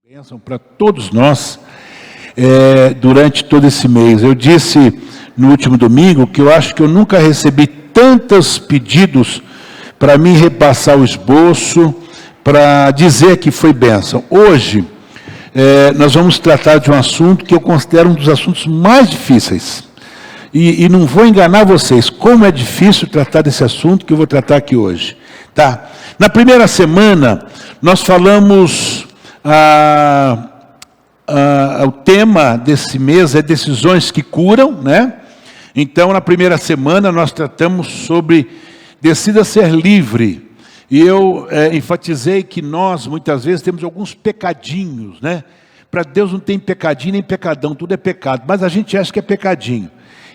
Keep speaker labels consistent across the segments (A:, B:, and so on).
A: bênção para todos nós durante todo esse mês. Eu disse no último domingo que eu acho que eu nunca recebi tantos pedidos para mim repassar o esboço, para dizer que foi bênção. Hoje, nós vamos tratar de um assunto que eu considero um dos assuntos mais difíceis. E não vou enganar vocês, como é difícil tratar desse assunto que eu vou tratar aqui hoje. Tá? Na primeira semana, nós falamos... o tema desse mês é decisões que curam, né? Então, na primeira semana, nós tratamos sobre decida ser livre. E eu enfatizei que nós, muitas vezes, temos alguns pecadinhos, né? Para Deus não tem pecadinho nem pecadão, tudo é pecado. Mas a gente acha que é pecadinho,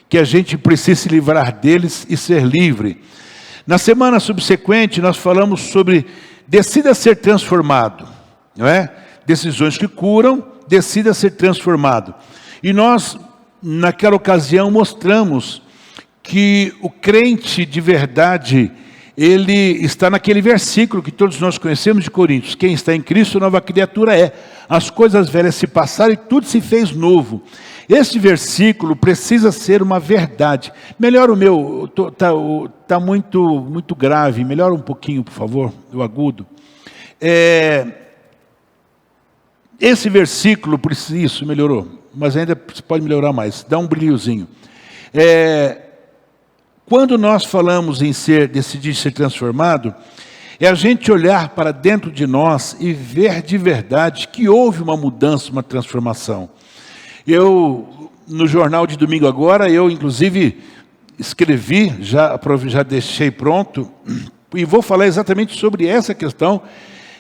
A: que a gente precisa se livrar deles e ser livre. Na semana subsequente, nós falamos sobre decida ser transformado, não é? Decisões que curam, decida ser transformado. E nós, naquela ocasião, mostramos que o crente de verdade, ele está naquele versículo que todos nós conhecemos de Coríntios. Quem está em Cristo, nova criatura é. As coisas velhas se passaram e tudo se fez novo. Esse versículo precisa ser uma verdade. Melhora o meu, está muito grave. Melhora um pouquinho, por favor, o agudo. Esse versículo, isso melhorou, mas ainda pode melhorar mais, dá um brilhozinho. Quando nós falamos em decidir ser transformado, é a gente olhar para dentro de nós e ver de verdade que houve uma mudança, uma transformação. No jornal de domingo agora, eu inclusive escrevi, já deixei pronto, e vou falar exatamente sobre essa questão,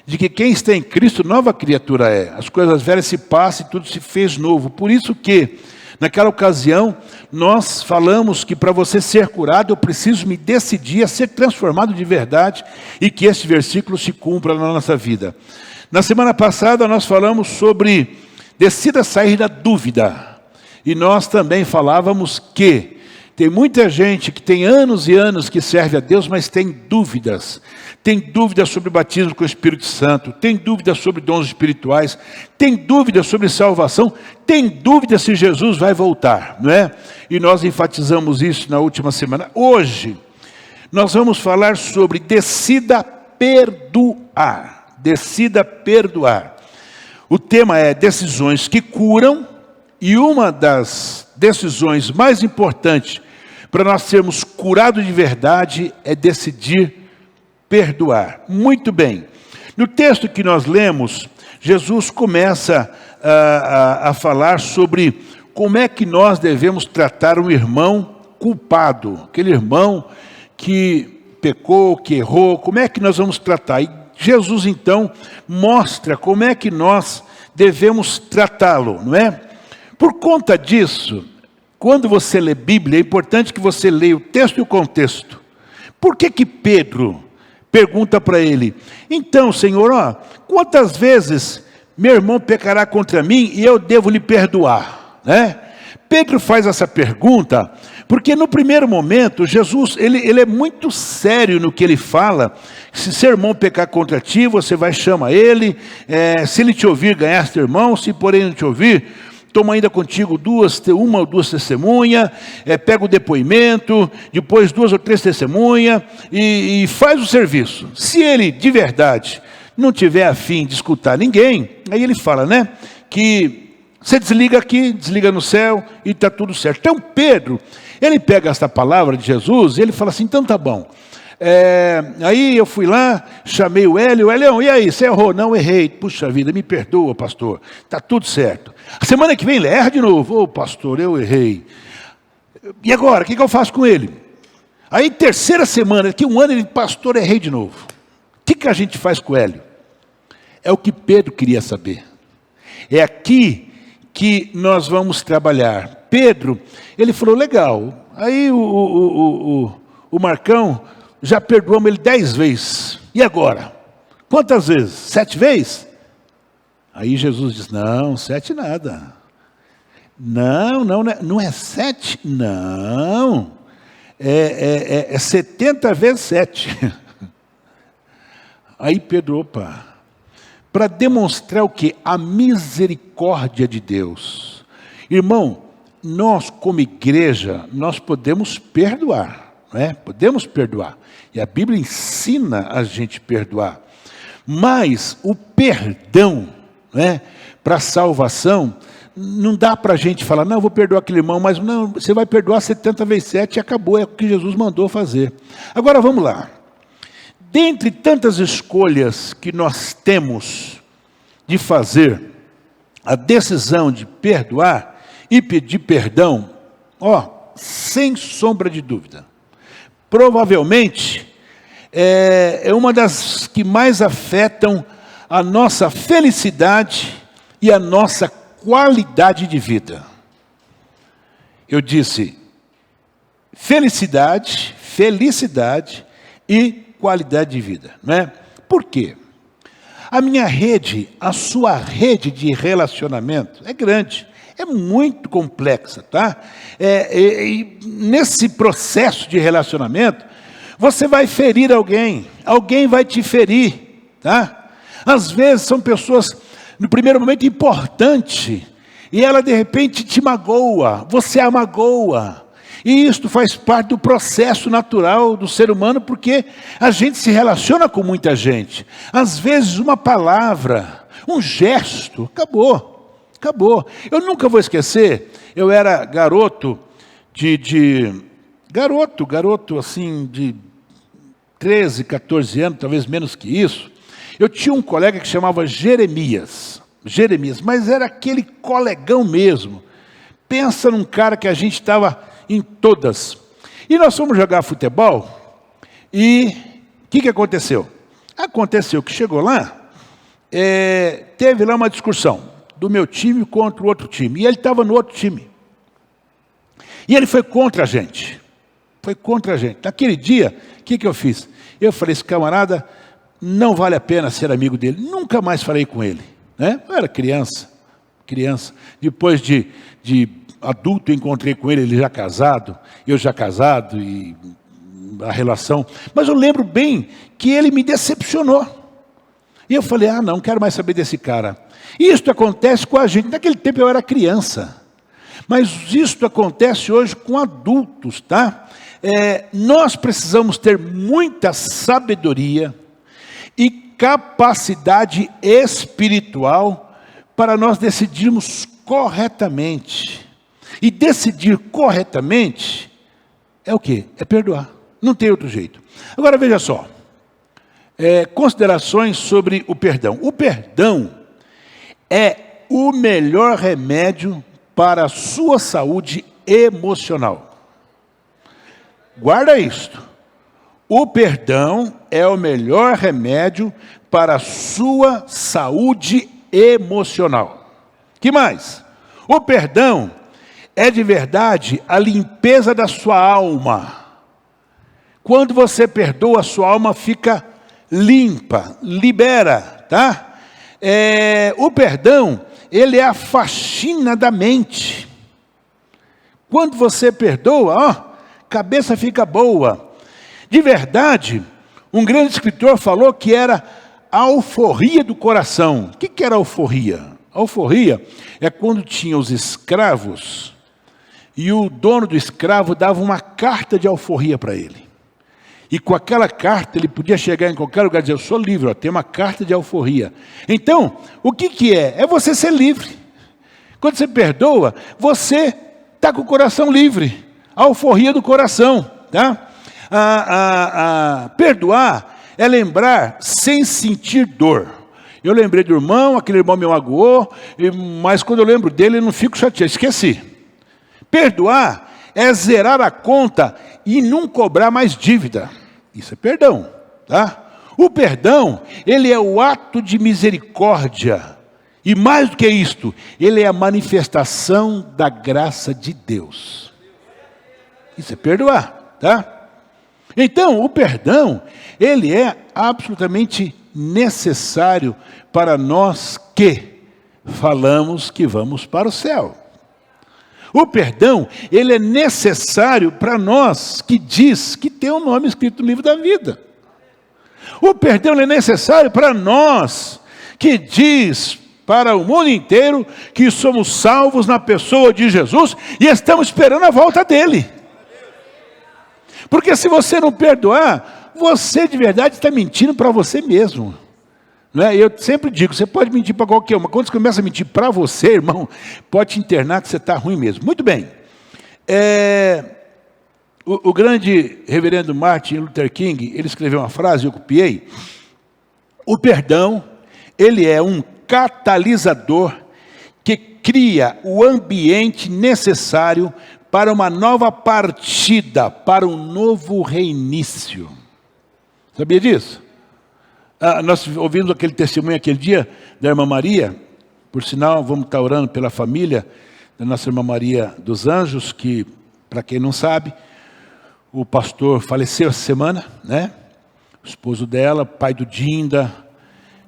A: de que quem está em Cristo, nova criatura é. As coisas velhas se passam e tudo se fez novo. Por isso que, naquela ocasião, nós falamos que para você ser curado, eu preciso me decidir a ser transformado de verdade e que esse versículo se cumpra na nossa vida. Na semana passada, nós falamos sobre decida sair da dúvida. E nós também falávamos que tem muita gente que tem anos e anos que serve a Deus, mas tem dúvidas. Tem dúvidas sobre o batismo com o Espírito Santo, tem dúvidas sobre dons espirituais, tem dúvidas sobre salvação, tem dúvidas se Jesus vai voltar, não é? E nós enfatizamos isso na última semana. Hoje, nós vamos falar sobre decida perdoar. Decida perdoar. O tema é decisões que curam, e uma das decisões mais importantes para nós sermos curados de verdade é decidir perdoar. Muito bem. No texto que nós lemos, Jesus começa a falar sobre como é que nós devemos tratar um irmão culpado, aquele irmão que pecou, que errou, como é que nós vamos tratar? E Jesus então mostra como é que nós devemos tratá-lo, não é? Por conta disso, quando você lê Bíblia, é importante que você leia o texto e o contexto. Por que Pedro pergunta para ele, então, Senhor, quantas vezes meu irmão pecará contra mim e eu devo lhe perdoar? Né? Pedro faz essa pergunta, porque no primeiro momento, Jesus, ele é muito sério no que ele fala. Se seu irmão pecar contra ti, você vai chamar ele, se ele te ouvir, ganhaste irmão, se porém não te ouvir, toma ainda contigo uma ou duas testemunhas, pega o depoimento, depois 2 ou 3 testemunhas e faz o serviço. Se ele, de verdade, não tiver a fim de escutar ninguém, aí ele fala, né, que você desliga aqui, desliga no céu e está tudo certo. Então Pedro, ele pega essa palavra de Jesus e ele fala assim, então tá bom. Aí eu fui lá, chamei o Hélio, e aí, você errou? Não, errei. Puxa vida, me perdoa, pastor. Está tudo certo. A semana que vem ele erra de novo. Pastor, eu errei. E agora, o que eu faço com ele? Aí terceira semana, daqui um ano, ele, pastor, errei de novo. O que a gente faz com o Hélio? É o que Pedro queria saber. É aqui que nós vamos trabalhar. Pedro, ele falou, legal. Aí o Marcão, já perdoamos ele 10 vezes. E agora? Quantas vezes? 7 vezes? Aí Jesus diz, não, 7 nada. Não é 7? Não. É 70 vezes 7. Aí Pedro, para demonstrar o quê? A misericórdia de Deus. Irmão, nós como igreja, nós podemos perdoar, não é? Podemos perdoar. E a Bíblia ensina a gente perdoar. Mas o perdão, né, para a salvação, não dá para a gente falar, não, eu vou perdoar aquele irmão, mas não, você vai perdoar 70 vezes 7 e acabou, é o que Jesus mandou fazer. Agora vamos lá. Dentre tantas escolhas que nós temos de fazer, a decisão de perdoar e pedir perdão, sem sombra de dúvida, provavelmente é uma das que mais afetam a nossa felicidade e a nossa qualidade de vida. Eu disse felicidade e qualidade de vida, não é? Por quê? A minha rede, a sua rede de relacionamento é grande, é muito complexa, tá? E nesse processo de relacionamento, você vai ferir alguém vai te ferir, tá? Às vezes são pessoas, no primeiro momento, importante, e ela de repente te magoa, você a magoa. E isto faz parte do processo natural do ser humano, porque a gente se relaciona com muita gente. Às vezes uma palavra, um gesto, acabou. Eu nunca vou esquecer, eu era garoto garoto assim, de 13, 14 anos, talvez menos que isso. Eu tinha um colega que chamava Jeremias, mas era aquele colegão mesmo. Pensa num cara que a gente estava em todas. E nós fomos jogar futebol, e o que aconteceu? Aconteceu que chegou lá, teve lá uma discussão do meu time contra o outro time, e ele estava no outro time. E ele foi contra a gente. Naquele dia, o que eu fiz? Eu falei, esse camarada não vale a pena ser amigo dele. Nunca mais falei com ele, né? Eu era criança. Depois de adulto, eu encontrei com ele já casado, eu já casado, e a relação. Mas eu lembro bem que ele me decepcionou. E eu falei, não quero mais saber desse cara. Isto acontece com a gente. Naquele tempo eu era criança. Mas isto acontece hoje com adultos, tá? Nós precisamos ter muita sabedoria e capacidade espiritual para nós decidirmos corretamente. E decidir corretamente é o quê? É perdoar. Não tem outro jeito. Agora veja só. Considerações sobre o perdão. O perdão é o melhor remédio para a sua saúde emocional. Guarda isto. O perdão é o melhor remédio para a sua saúde emocional. Que mais? O perdão é de verdade a limpeza da sua alma. Quando você perdoa, a sua alma fica limpa, libera, tá? O perdão, ele é a faxina da mente. Quando você perdoa, cabeça fica boa. De verdade, um grande escritor falou que era a alforria do coração. O que era alforria? Alforria é quando tinha os escravos e o dono do escravo dava uma carta de alforria para ele. E com aquela carta ele podia chegar em qualquer lugar e dizer, eu sou livre, tem uma carta de alforria. Então, o que é? É você ser livre. Quando você perdoa, você está com o coração livre. A alforria do coração, tá? Perdoar é lembrar sem sentir dor. Eu lembrei do irmão, aquele irmão me magoou, mas quando eu lembro dele, eu não fico chateado, esqueci. Perdoar é zerar a conta e não cobrar mais dívida. Isso é perdão, tá? O perdão, ele é o ato de misericórdia. E mais do que isto, ele é a manifestação da graça de Deus. Isso é perdoar, tá? Então, o perdão, ele é absolutamente necessário para nós que falamos que vamos para o céu. O perdão, ele é necessário para nós que diz que tem um nome escrito no livro da vida. O perdão é necessário para nós que diz para o mundo inteiro que somos salvos na pessoa de Jesus e estamos esperando a volta dele. Porque se você não perdoar, você de verdade está mentindo para você mesmo. Não é? Eu sempre digo, você pode mentir para qualquer um, mas quando você começa a mentir para você, irmão, pode te internar que você está ruim mesmo. Muito bem. O grande reverendo Martin Luther King, ele escreveu uma frase, eu copiei. O perdão, ele é um catalisador que cria o ambiente necessário para uma nova partida, para um novo reinício. Sabia disso? Nós ouvimos aquele testemunho aquele dia da irmã Maria, por sinal, vamos estar orando pela família da nossa irmã Maria dos Anjos, que, para quem não sabe, o pastor faleceu essa semana, né? O esposo dela, pai do Dinda,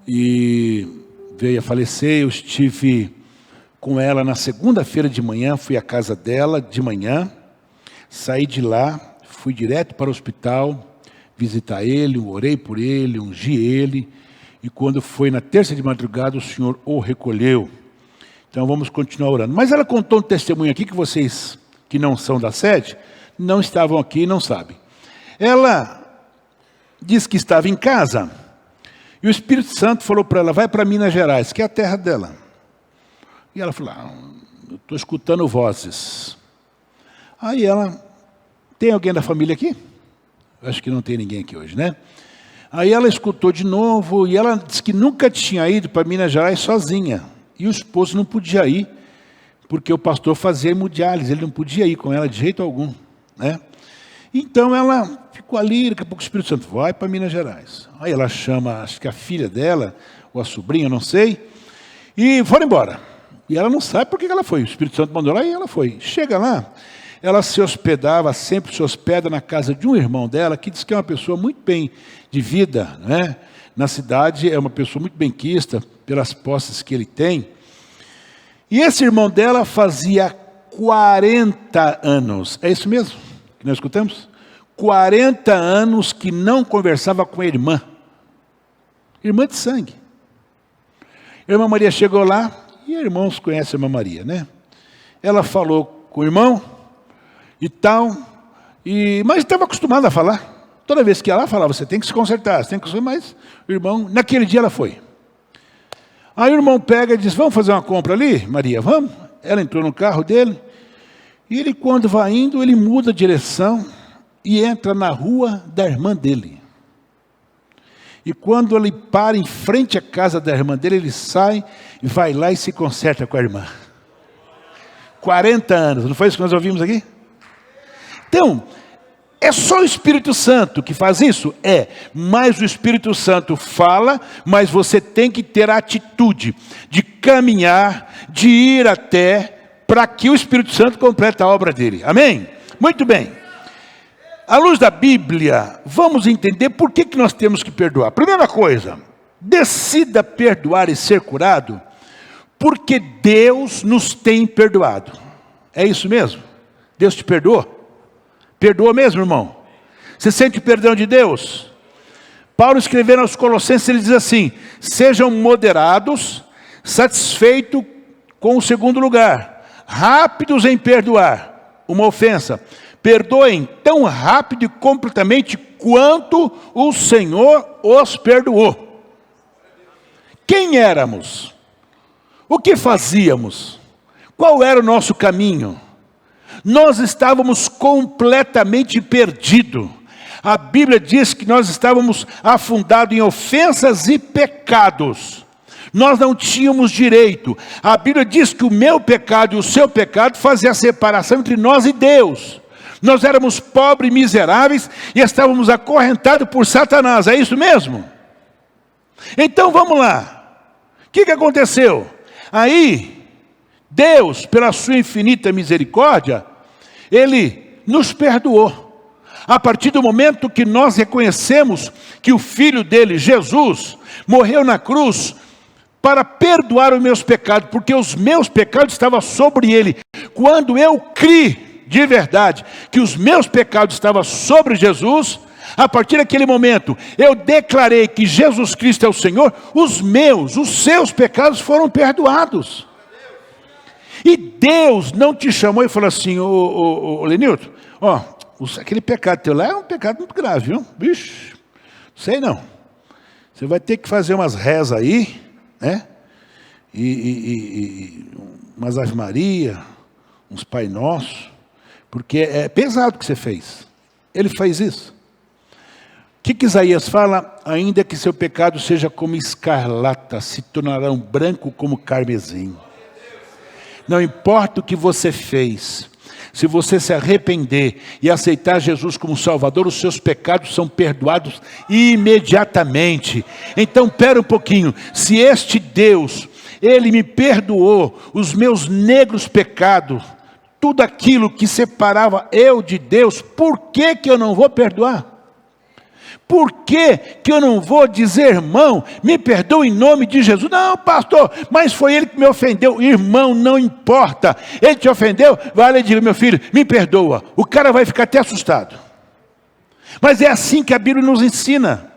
A: e veio a falecer. Eu estive com ela na segunda-feira de manhã, fui à casa dela de manhã, saí de lá, fui direto para o hospital, visitar ele, orei por ele, ungi ele, e quando foi na terça de madrugada, o Senhor o recolheu. Então vamos continuar orando. Mas ela contou um testemunho aqui que vocês que não são da sede, não estavam aqui e não sabem. Ela disse que estava em casa, e o Espírito Santo falou para ela, vai para Minas Gerais, que é a terra dela. E ela falou, eu estou escutando vozes. Aí ela, tem alguém da família aqui? Acho que não tem ninguém aqui hoje, né? Aí ela escutou de novo, e ela disse que nunca tinha ido para Minas Gerais sozinha. E o esposo não podia ir, porque o pastor fazia hemodiálise, ele não podia ir com ela de jeito algum, né? Então ela ficou ali, daqui a pouco o Espírito Santo vai para Minas Gerais. Aí ela chama, acho que a filha dela, ou a sobrinha, não sei, e foram embora. E ela não sabe por que ela foi, o Espírito Santo mandou lá e ela foi. Chega lá, ela se hospedava, sempre se hospeda na casa de um irmão dela, que diz que é uma pessoa muito bem de vida, né? Na cidade, é uma pessoa muito benquista, pelas posses que ele tem. E esse irmão dela fazia 40 anos, é isso mesmo que nós escutamos? 40 anos que não conversava com a irmã de sangue. A irmã Maria chegou lá, e irmãos conhecem a irmã Maria, né? Ela falou com o irmão, e tal, mas estava acostumado a falar. Toda vez que ela falava, você tem que se consertar, você tem que se... Mas o irmão, naquele dia ela foi. Aí o irmão pega e diz, vamos fazer uma compra ali, Maria, vamos? Ela entrou no carro dele, e ele quando vai indo, ele muda a direção e entra na rua da irmã dele. E quando ele para em frente à casa da irmã dele, ele sai e vai lá e se conserta com a irmã. 40 anos, não foi isso que nós ouvimos aqui? Então, é só o Espírito Santo que faz isso? É, mas o Espírito Santo fala, mas você tem que ter a atitude de caminhar, de ir até, para que o Espírito Santo complete a obra dele. Amém? Muito bem. À luz da Bíblia, vamos entender por que nós temos que perdoar. Primeira coisa, decida perdoar e ser curado, porque Deus nos tem perdoado. É isso mesmo? Deus te perdoou? Perdoa mesmo, irmão? Você sente o perdão de Deus? Paulo escrevendo aos Colossenses, ele diz assim, sejam moderados, satisfeitos com o segundo lugar, rápidos em perdoar uma ofensa. Perdoem tão rápido e completamente quanto o Senhor os perdoou. Quem éramos? O que fazíamos? Qual era o nosso caminho? Nós estávamos completamente perdidos. A Bíblia diz que nós estávamos afundados em ofensas e pecados. Nós não tínhamos direito. A Bíblia diz que o meu pecado e o seu pecado faziam a separação entre nós e Deus. Nós éramos pobres e miseráveis e estávamos acorrentados por Satanás. É isso mesmo? Então vamos lá. O que aconteceu? Aí, Deus, pela sua infinita misericórdia, Ele nos perdoou. A partir do momento que nós reconhecemos que o Filho dele, Jesus, morreu na cruz para perdoar os meus pecados, porque os meus pecados estavam sobre Ele. Quando eu criei de verdade que os meus pecados estavam sobre Jesus, A partir daquele momento, eu declarei que Jesus Cristo é o Senhor, os seus pecados foram perdoados. E Deus não te chamou e falou assim, Lenilton, aquele pecado teu lá é um pecado muito grave, viu? Bicho, sei não. Você vai ter que fazer umas rezas aí, né? E umas Ave Maria, uns Pai Nosso, porque é pesado o que você fez. Ele fez isso. O que Isaías fala? Ainda que seu pecado seja como escarlata, se tornarão branco como carmesim. Não importa o que você fez, se você se arrepender e aceitar Jesus como Salvador, os seus pecados são perdoados imediatamente. Então, pera um pouquinho, se este Deus, Ele me perdoou os meus negros pecados, tudo aquilo que separava eu de Deus, por que eu não vou perdoar? Por que eu não vou dizer, irmão, me perdoa em nome de Jesus? Não, pastor, mas foi ele que me ofendeu. Irmão, não importa. Ele te ofendeu, vai lá e diga, meu filho, me perdoa. O cara vai ficar até assustado. Mas é assim que a Bíblia nos ensina.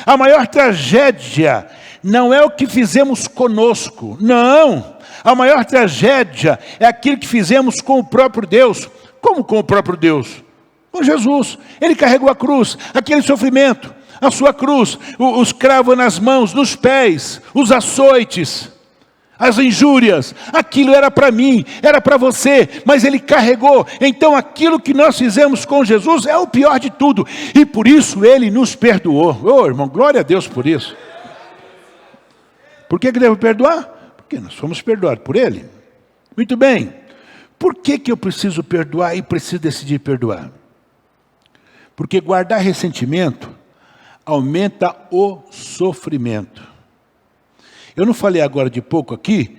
A: A maior tragédia não é o que fizemos conosco. Não. A maior tragédia é aquilo que fizemos com o próprio Deus. Como com o próprio Deus? Com Jesus. Ele carregou a cruz, aquele sofrimento, a sua cruz, os cravos nas mãos, nos pés, os açoites, as injúrias. Aquilo era para mim, era para você, mas ele carregou. Então aquilo que nós fizemos com Jesus é o pior de tudo. E por isso ele nos perdoou. Irmão, glória a Deus por isso. Por que devo perdoar? Porque nós fomos perdoados por ele. Muito bem. Por que eu preciso perdoar e preciso decidir perdoar? Porque guardar ressentimento aumenta o sofrimento. Eu não falei agora de pouco aqui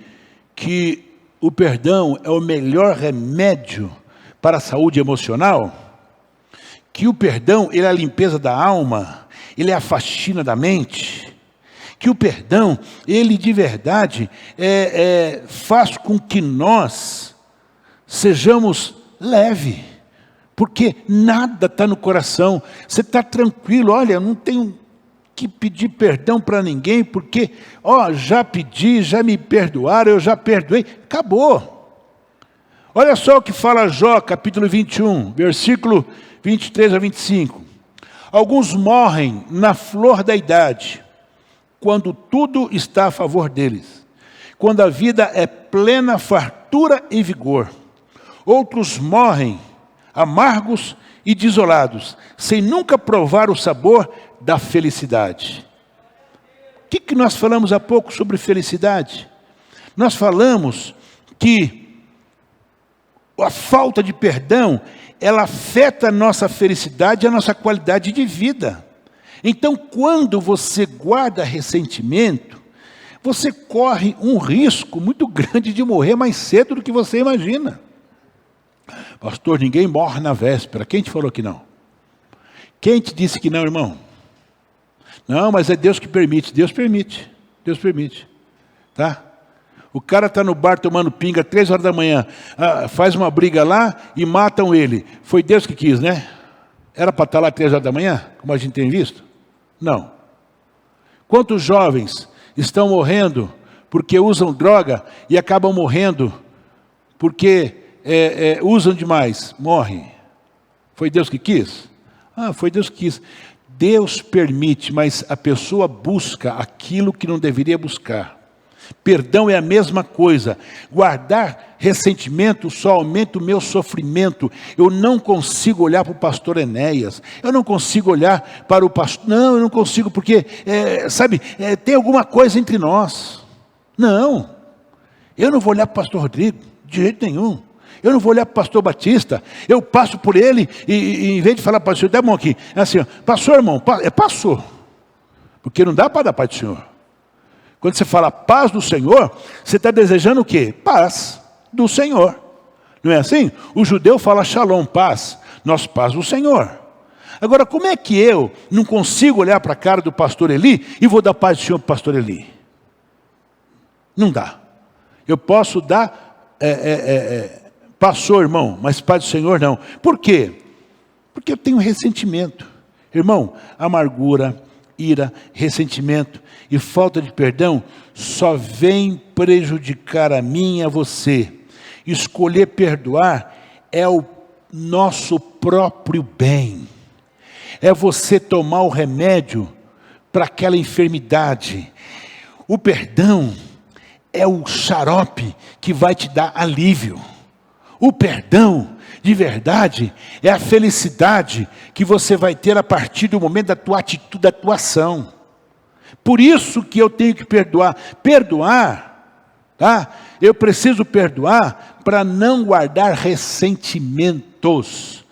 A: que o perdão é o melhor remédio para a saúde emocional? Que o perdão ele é a limpeza da alma, ele é a faxina da mente? Que o perdão, ele de verdade faz com que nós sejamos leves. Porque nada está no coração. Você está tranquilo, olha, não tenho que pedir perdão para ninguém, porque, já pedi, já me perdoaram, eu já perdoei, acabou. Olha só o que fala Jó, capítulo 21, versículo 23 a 25. Alguns morrem na flor da idade, quando tudo está a favor deles, quando a vida é plena fartura e vigor. Outros morrem amargos e desolados, sem nunca provar o sabor da felicidade. O que nós falamos há pouco sobre felicidade? Nós falamos que a falta de perdão, ela afeta a nossa felicidade e a nossa qualidade de vida. Então, quando você guarda ressentimento, você corre um risco muito grande de morrer mais cedo do que você imagina. Pastor, ninguém morre na véspera. Quem te falou que não? Quem te disse que não, irmão? Não, mas é Deus que permite. Deus permite. Deus permite. Tá? O cara está no bar tomando pinga 3 horas da manhã, faz uma briga lá e matam ele. Foi Deus que quis, né? Era para estar lá 3 horas da manhã, como a gente tem visto? Não. Quantos jovens estão morrendo porque usam droga e acabam morrendo porque usam demais, morrem? Foi Deus que quis? Foi Deus que quis. Deus permite, mas a pessoa busca aquilo que não deveria buscar. Perdão é a mesma coisa. Guardar ressentimento só aumenta o meu sofrimento. Eu não consigo olhar para o pastor Enéas. Eu não consigo olhar para o pastor. Não, eu não consigo porque, tem alguma coisa entre nós. Não. Eu não vou olhar para o pastor Rodrigo, de jeito nenhum. Eu não vou olhar para o pastor Batista. Eu passo por ele e em vez de falar para o senhor, dá a mão aqui. É assim, passou, irmão, passou. Porque não dá para dar paz do Senhor. Quando você fala paz do Senhor, você está desejando o quê? Paz do Senhor. Não é assim? O judeu fala shalom, paz. Nós paz do Senhor. Agora, como é que eu não consigo olhar para a cara do pastor Eli e vou dar paz do Senhor para o pastor Eli? Não dá. Eu posso dar, passou, irmão, mas paz do Senhor não. Por quê? Porque eu tenho ressentimento. Irmão, amargura, ira, ressentimento e falta de perdão só vem prejudicar a mim e a você. Escolher perdoar é o nosso próprio bem. É você tomar o remédio para aquela enfermidade. O perdão é o xarope que vai te dar alívio. O perdão, de verdade, é a felicidade que você vai ter a partir do momento da tua atitude, da tua ação. Por isso que eu tenho que perdoar. Perdoar, tá? Eu preciso perdoar para não guardar ressentimentos.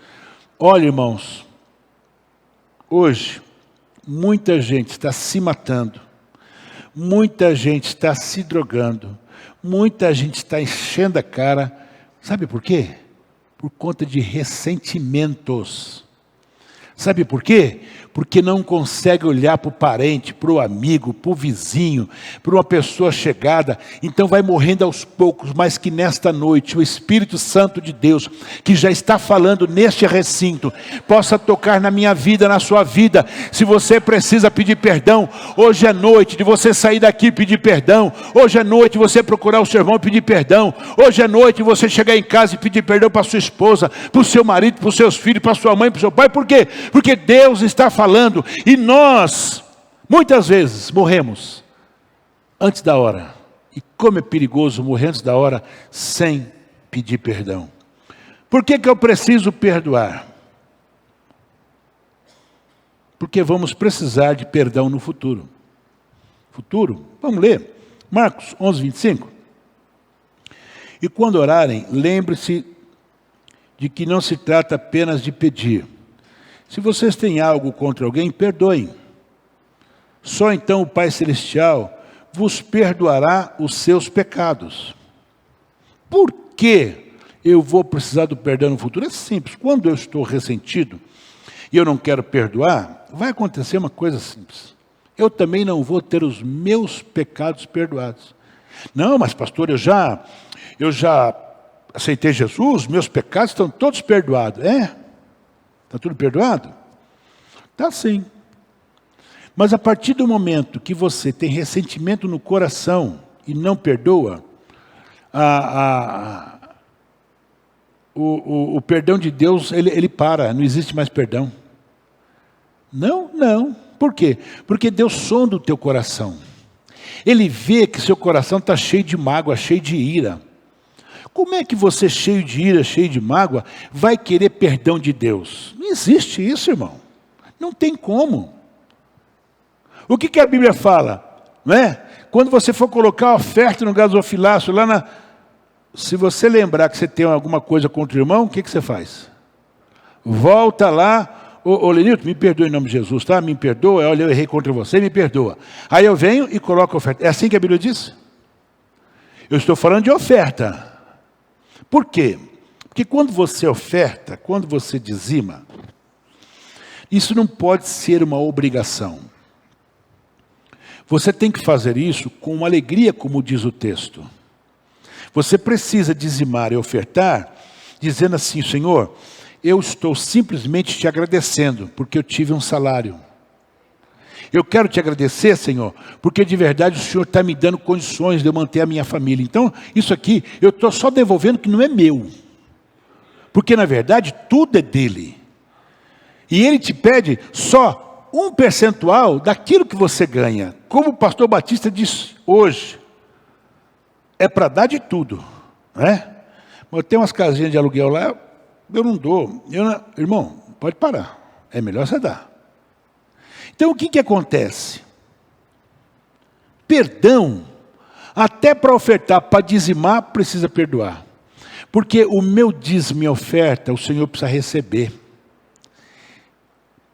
A: Olha, irmãos, hoje, muita gente está se matando, muita gente está se drogando, muita gente está enchendo a cara. Sabe por quê? Por conta de ressentimentos. Sabe por quê? Porque não consegue olhar para o parente, para o amigo, para o vizinho, para uma pessoa chegada. Então vai morrendo aos poucos, mas que nesta noite o Espírito Santo de Deus, que já está falando neste recinto, possa tocar na minha vida, na sua vida. Se você precisa pedir perdão, hoje é noite de você sair daqui e pedir perdão. Hoje é noite de você procurar o seu irmão e pedir perdão. Hoje é noite de você chegar em casa e pedir perdão para sua esposa, para o seu marido, para os seus filhos, para sua mãe, para o seu pai. Por quê? Porque Deus está falando e nós, muitas vezes, morremos antes da hora. E como é perigoso morrer antes da hora sem pedir perdão. Por que eu preciso perdoar? Porque vamos precisar de perdão no futuro. Futuro? Vamos ler. Marcos 11, 25. E quando orarem, lembre-se de que não se trata apenas de pedir. Se vocês têm algo contra alguém, perdoem. Só então o Pai Celestial vos perdoará os seus pecados. Por que eu vou precisar do perdão no futuro? É simples. Quando eu estou ressentido e eu não quero perdoar, vai acontecer uma coisa simples. Eu também não vou ter os meus pecados perdoados. Não, mas pastor, eu já aceitei Jesus, meus pecados estão todos perdoados. É? Está tudo perdoado? Está sim. Mas a partir do momento que você tem ressentimento no coração e não perdoa, o perdão de Deus, ele para, não existe mais perdão. Não. Por quê? Porque Deus sonda o teu coração. Ele vê que seu coração está cheio de mágoa, cheio de ira. Como é que você, cheio de ira, cheio de mágoa, vai querer perdão de Deus? Não existe isso, irmão. Não tem como. O que a Bíblia fala? Não é? Quando você for colocar a oferta no gasofilácio, se você lembrar que você tem alguma coisa contra o irmão, o que você faz? Volta lá, ô Lenilton, me perdoa em nome de Jesus, tá? Me perdoa, olha, eu errei contra você, me perdoa. Aí eu venho e coloco a oferta. É assim que a Bíblia diz? Eu estou falando de oferta. Por quê? Porque quando você oferta, quando você dizima, isso não pode ser uma obrigação. Você tem que fazer isso com alegria, como diz o texto. Você precisa dizimar e ofertar, dizendo assim, Senhor, eu estou simplesmente te agradecendo, porque eu tive um salário. Eu quero te agradecer, Senhor, porque de verdade o Senhor está me dando condições de eu manter a minha família. Então, isso aqui, eu estou só devolvendo que não é meu. Porque, na verdade, tudo é dele. E ele te pede só um percentual daquilo que você ganha. Como o pastor Batista disse hoje, é para dar de tudo. Né? Mas tem umas casinhas de aluguel lá, eu não dou. Irmão, pode parar. É melhor você dar. Então, o que acontece? Perdão, até para ofertar, para dizimar, precisa perdoar. Porque o meu dízimo e oferta, o Senhor precisa receber.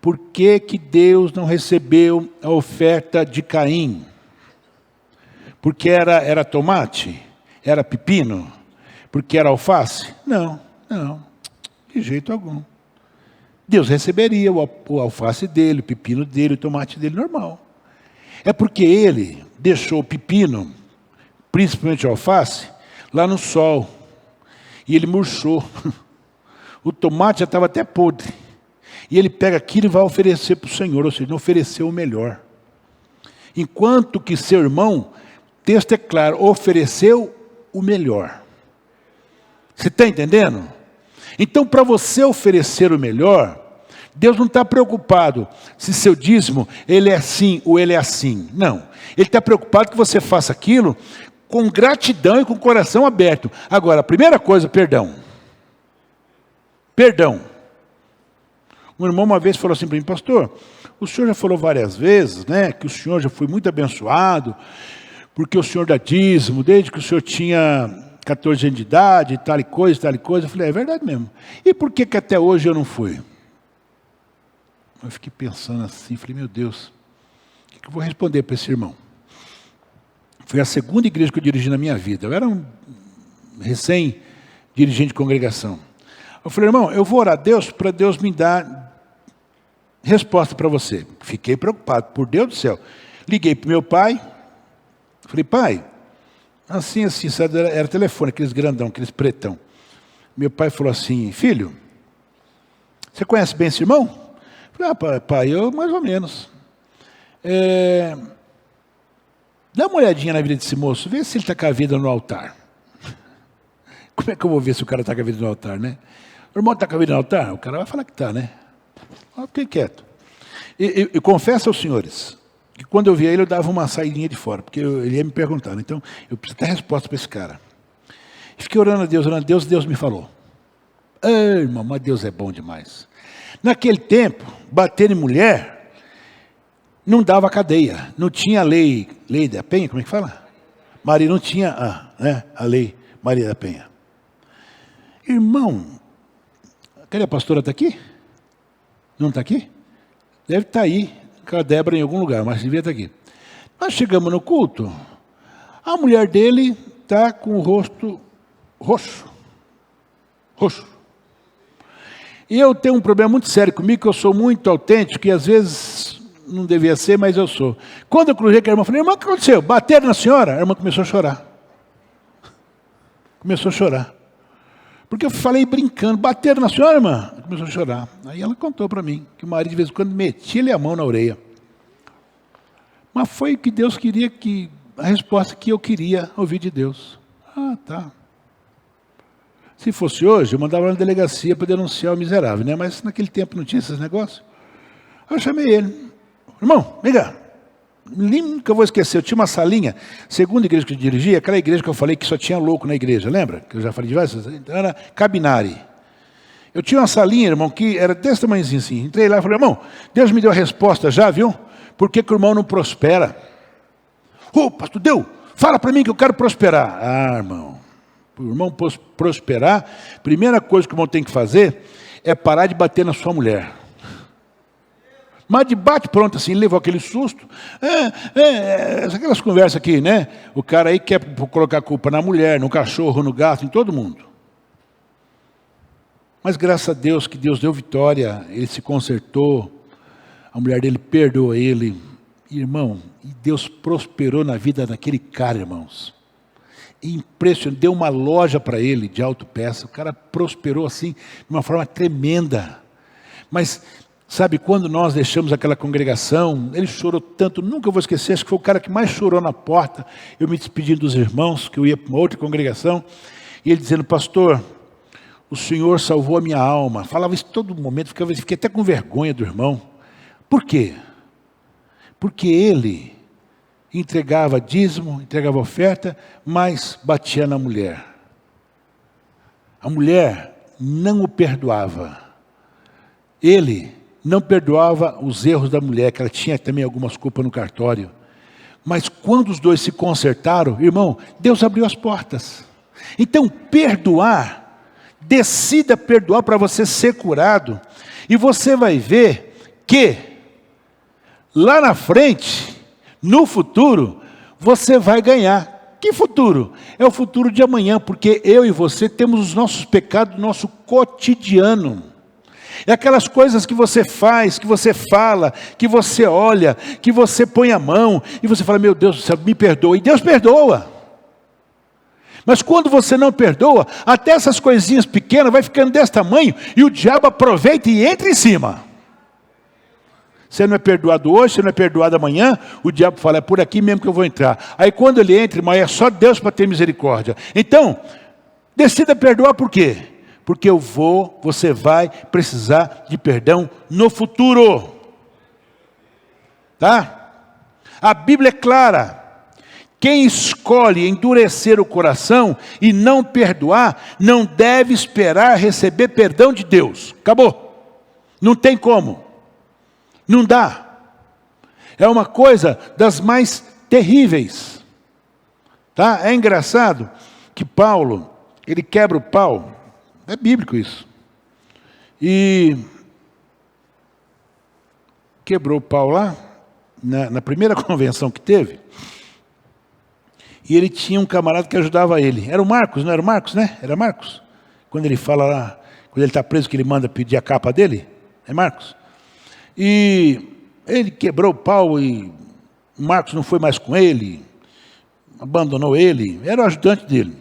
A: Por que Deus não recebeu a oferta de Caim? Porque era tomate? Era pepino? Porque era alface? Não, de jeito algum. Deus receberia o alface dele, o pepino dele, o tomate dele normal. É porque ele deixou o pepino, principalmente o alface, lá no sol. E ele murchou. O tomate já estava até podre. E ele pega aquilo e vai oferecer para o Senhor, ou seja, não ofereceu o melhor. Enquanto que seu irmão, o texto é claro, ofereceu o melhor. Você está entendendo? Então, para você oferecer o melhor, Deus não está preocupado se seu dízimo, ele é assim ou ele é assim. Não. Ele está preocupado que você faça aquilo com gratidão e com o coração aberto. Agora, a primeira coisa, perdão. Perdão. Um irmão uma vez falou assim para mim: pastor, o senhor já falou várias vezes, né, que o senhor já foi muito abençoado, porque o senhor dá dízimo, desde que o senhor tinha 14 anos de idade, tal e coisa, tal e coisa. Eu falei: é verdade mesmo. E por que até hoje eu não fui? Eu fiquei pensando assim, falei: meu Deus, o que eu vou responder para esse irmão? Foi a segunda igreja que eu dirigi na minha vida. Eu era um recém-dirigente de congregação. Eu falei: irmão, eu vou orar a Deus para Deus me dar resposta para você. Fiquei preocupado, por Deus do céu. Liguei para o meu pai, falei: pai, assim, sabe, era telefone, aqueles grandão, aqueles pretão. Meu pai falou assim: filho, você conhece bem esse irmão? Eu falei: pai, eu mais ou menos. Dá uma olhadinha na vida desse moço, vê se ele está com a vida no altar. Como é que eu vou ver se o cara está com a vida no altar, né? O irmão está com a vida no altar? O cara vai falar que está, né? Fiquei quieto. E confesso aos senhores que quando eu via ele, eu dava uma saidinha de fora, porque ele ia me perguntar. Então, eu preciso ter resposta para esse cara. E fiquei orando a Deus, Deus me falou. Ei, irmão, mas Deus é bom demais. Naquele tempo, bater em mulher não dava cadeia. Não tinha lei da Penha, como é que fala? Maria, não tinha a lei Maria da Penha. Irmão, cadê a pastora? Está aqui? Não está aqui? Deve estar aí, com a Débora em algum lugar, mas devia estar aqui. Nós chegamos no culto, a mulher dele está com o rosto roxo. E eu tenho um problema muito sério comigo, que eu sou muito autêntico, e às vezes não devia ser, mas eu sou. Quando eu cruzei com a irmã, eu falei: irmã, o que aconteceu? Bateram na senhora? A irmã começou a chorar. Porque eu falei brincando: bateram na senhora, irmã? Ela começou a chorar. Aí ela contou para mim que o marido de vez em quando metia-lhe a mão na orelha. Mas foi o que Deus queria, a resposta que eu queria ouvir de Deus. Ah, tá. Se fosse hoje, eu mandava na delegacia para denunciar o miserável, né? Mas naquele tempo não tinha esses negócios. Aí eu chamei ele: irmão, vem cá. Nunca vou esquecer, eu tinha uma salinha, segunda igreja que eu dirigia, aquela igreja que eu falei que só tinha louco na igreja, lembra? Que eu já falei diversas vezes, era Cabinari. Eu tinha uma salinha, irmão, que era desse tamanhozinho assim. Entrei lá e falei: irmão, Deus me deu a resposta já, viu? Por que o irmão não prospera? Ô, pastor, deu, fala para mim que eu quero prosperar. Ah, irmão, para o irmão prosperar, a primeira coisa que o irmão tem que fazer é parar de bater na sua mulher. Mas de bate pronto assim, levou aquele susto. Aquelas conversas aqui, né? O cara aí quer colocar a culpa na mulher, no cachorro, no gato, em todo mundo. Mas graças a Deus que Deus deu vitória, ele se consertou, a mulher dele perdoou ele. Irmão, e Deus prosperou na vida daquele cara, irmãos. Impressionante, deu uma loja para ele de autopeça. O cara prosperou assim, de uma forma tremenda. Mas sabe, quando nós deixamos aquela congregação, ele chorou tanto, nunca vou esquecer, acho que foi o cara que mais chorou na porta, eu me despedindo dos irmãos, que eu ia para uma outra congregação, e ele dizendo: pastor, o senhor salvou a minha alma. Falava isso todo momento, fiquei até com vergonha do irmão. Por quê? Porque ele entregava dízimo, entregava oferta, mas batia na mulher. A mulher não o perdoava. Ele não perdoava os erros da mulher, que ela tinha também algumas culpas no cartório. Mas quando os dois se consertaram, irmão, Deus abriu as portas. Então, perdoar, decida perdoar para você ser curado. E você vai ver que, lá na frente, no futuro, você vai ganhar. Que futuro? É o futuro de amanhã, porque eu e você temos os nossos pecados, nosso cotidiano. É aquelas coisas que você faz, que você fala, que você olha, que você põe a mão, e você fala: meu Deus do céu, me perdoa. E Deus perdoa. Mas quando você não perdoa, até essas coisinhas pequenas vai ficando desse tamanho, e o diabo aproveita e entra em cima. Você não é perdoado hoje, você não é perdoado amanhã, o diabo fala, é por aqui mesmo que eu vou entrar. Aí quando ele entra, irmão, é só Deus para ter misericórdia. Então, decida perdoar por quê? Porque você vai precisar de perdão no futuro. Tá? A Bíblia é clara. Quem escolhe endurecer o coração e não perdoar, não deve esperar receber perdão de Deus. Acabou. Não tem como. Não dá. É uma coisa das mais terríveis. Tá? É engraçado que Paulo, ele quebra o pau. É bíblico isso. E quebrou o pau lá, na primeira convenção que teve. E ele tinha um camarada que ajudava ele. Era o Marcos, não era o Marcos, né? Era Marcos. Quando ele fala lá, quando ele está preso, que ele manda pedir a capa dele. É Marcos. E ele quebrou o pau e o Marcos não foi mais com ele. Abandonou ele. Era o ajudante dele.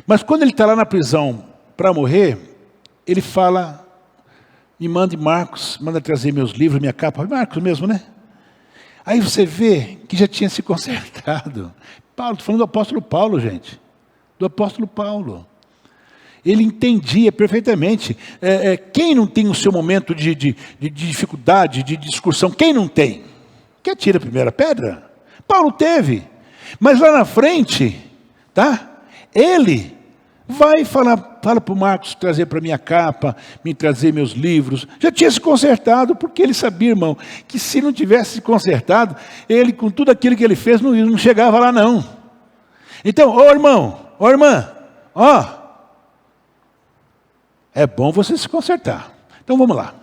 A: Mas quando ele está lá na prisão para morrer, ele fala, me mande Marcos, manda trazer meus livros, minha capa. Marcos mesmo, né? Aí você vê que já tinha se consertado. Paulo, estou falando do apóstolo Paulo, gente. Do apóstolo Paulo. Ele entendia perfeitamente. Quem não tem o seu momento de dificuldade, de discussão? Quem não tem? Quem atira a primeira pedra? Paulo teve. Mas lá na frente, tá? Ele vai fala para o Marcos trazer para minha capa, me trazer meus livros. Já tinha se consertado, porque ele sabia, irmão, que se não tivesse se consertado, ele, com tudo aquilo que ele fez, não chegava lá, não. Então, ô irmão, ô irmã, é bom você se consertar. Então vamos lá.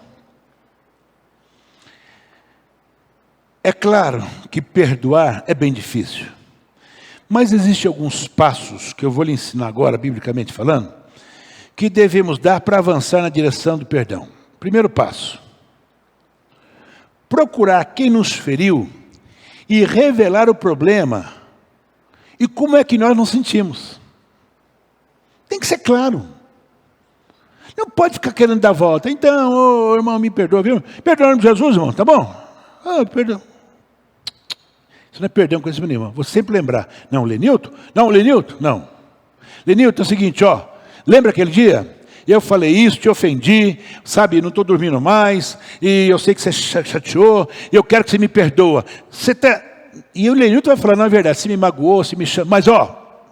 A: É claro que perdoar é bem difícil. Mas existem alguns passos que eu vou lhe ensinar agora, biblicamente falando, que devemos dar para avançar na direção do perdão. Primeiro passo. Procurar quem nos feriu e revelar o problema e como é que nós nos sentimos. Tem que ser claro. Não pode ficar querendo dar volta. Então, irmão, me perdoa, viu? Perdoa em nome de Jesus, irmão, tá bom? Perdão. Isso não é perdão com esse menino. Vou sempre lembrar. Não, Lenilton? Não, Lenilton? Não. Lenilton, é o seguinte, lembra aquele dia? Eu falei isso, te ofendi, sabe, não estou dormindo mais, e eu sei que você chateou, e eu quero que você me perdoa. E o Lenilton vai falar, não é verdade, se me magoou, se me chama, mas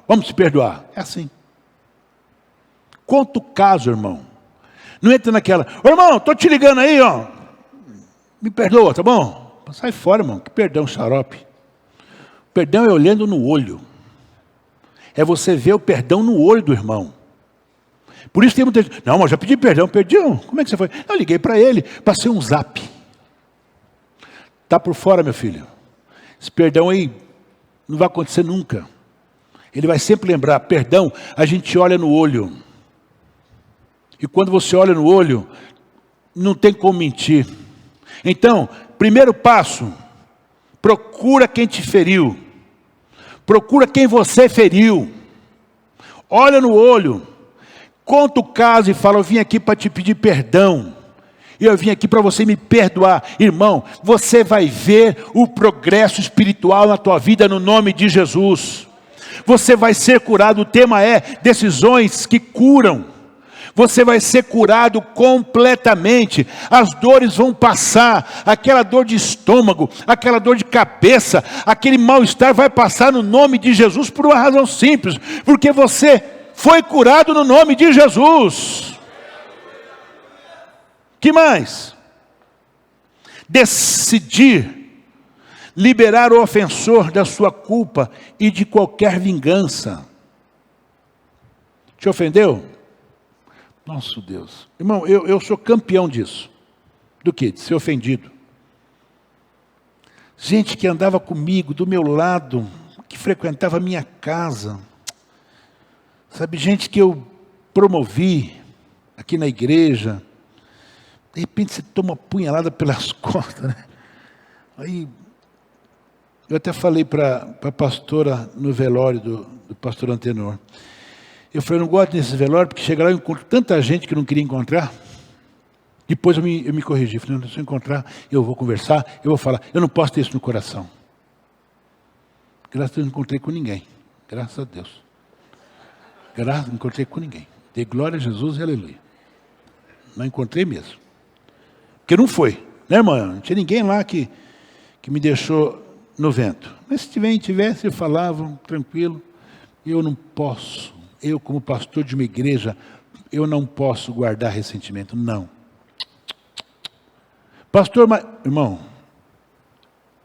A: vamos se perdoar. É assim. Conta o caso, irmão. Não entra naquela, irmão, estou te ligando aí, me perdoa, tá bom? Sai fora, irmão, que perdão, xarope. Perdão é olhando no olho. É você ver o perdão no olho do irmão. Por isso tem muita gente, não, mas já pedi perdão, como é que você foi? Eu liguei para ele, passei um zap. Está por fora, meu filho. Esse perdão aí não vai acontecer nunca. Ele vai sempre lembrar, perdão, a gente olha no olho. E quando você olha no olho, não tem como mentir. Então, primeiro passo, procura quem te feriu. Procura quem você feriu. Olha no olho. Conta o caso e fala, eu vim aqui para te pedir perdão. Eu vim aqui para você me perdoar. Irmão, você vai ver o progresso espiritual na tua vida no nome de Jesus. Você vai ser curado. O tema é decisões que curam. Você vai ser curado completamente. As dores vão passar. Aquela dor de estômago, aquela dor de cabeça, aquele mal-estar vai passar no nome de Jesus por uma razão simples. Porque você foi curado no nome de Jesus. Que mais? Decidir liberar o ofensor da sua culpa e de qualquer vingança. Te ofendeu? Nosso Deus. Irmão, eu sou campeão disso. Do quê? De ser ofendido. Gente que andava comigo, do meu lado, que frequentava a minha casa. Sabe, gente que eu promovi aqui na igreja. De repente você toma uma punhalada pelas costas, né? Aí, eu até falei para a pastora no velório do pastor Antenor. Eu falei, eu não gosto desse velório, porque chega lá e encontro tanta gente que não queria encontrar. Depois eu me corrigi. Falei, se eu encontrar, eu vou conversar, eu vou falar. Eu não posso ter isso no coração. Graças a Deus não encontrei com ninguém. Graças a Deus. Não encontrei com ninguém. Dei glória a Jesus e aleluia. Não encontrei mesmo. Porque não foi, né, irmã? Não tinha ninguém lá que me deixou no vento. Mas se tivesse, falavam, tranquilo. Eu não posso, eu como pastor de uma igreja, eu não posso guardar ressentimento, não. Pastor, mas, irmão,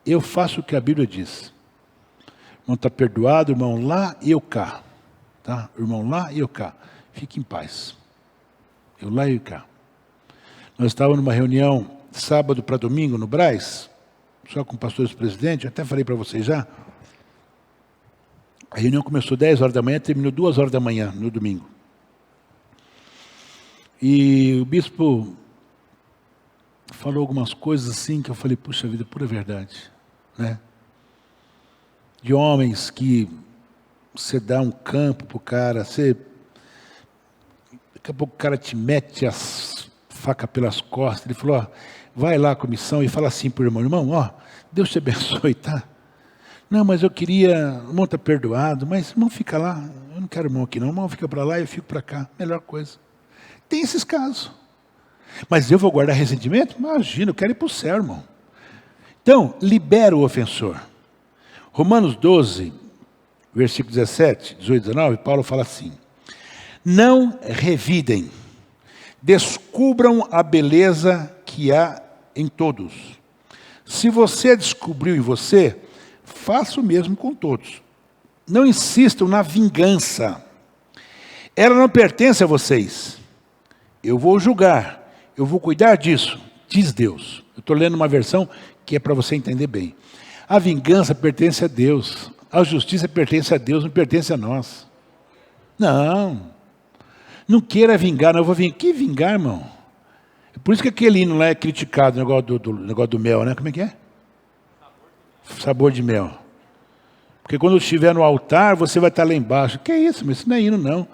A: eu faço o que a Bíblia diz. O irmão está perdoado, irmão lá e eu cá. Tá? Irmão lá e eu cá. Fique em paz. Eu lá e eu cá. Nós estávamos numa reunião sábado para domingo no Brás, só com o pastor e o presidente, eu até falei para vocês já. A reunião começou 10 horas da manhã, terminou 2 horas da manhã, no domingo. E o bispo falou algumas coisas assim, que eu falei, puxa vida, pura verdade. Né? De homens que você dá um campo para o cara, daqui a pouco o cara te mete as facas pelas costas. Ele falou, ó, vai lá à comissão e fala assim para o irmão, irmão, ó, Deus te abençoe, tá? Não, mas eu queria, o irmão está perdoado, mas o irmão fica lá, eu não quero o irmão aqui não, o irmão fica para lá e eu fico para cá, melhor coisa. Tem esses casos. Mas eu vou guardar ressentimento? Imagina, eu quero ir para o céu, irmão. Então, libera o ofensor. Romanos 12, versículo 17, 18, 19, Paulo fala assim, não revidem, descubram a beleza que há em todos. Se você descobriu em você, faça o mesmo com todos. Não insistam na vingança. Ela não pertence a vocês. Eu vou julgar. Eu vou cuidar disso, diz Deus. Eu estou lendo uma versão que é para você entender bem. A vingança pertence a Deus. A justiça pertence a Deus, não pertence a nós. Não. Não queira vingar, não. Eu vou vingar. Que vingar, irmão? É por isso que aquele hino lá é criticado, o negócio do mel, né? Como é que é? Sabor de mel. Porque quando estiver no altar, você vai estar lá embaixo. Que é isso? Mas isso não é hino, não.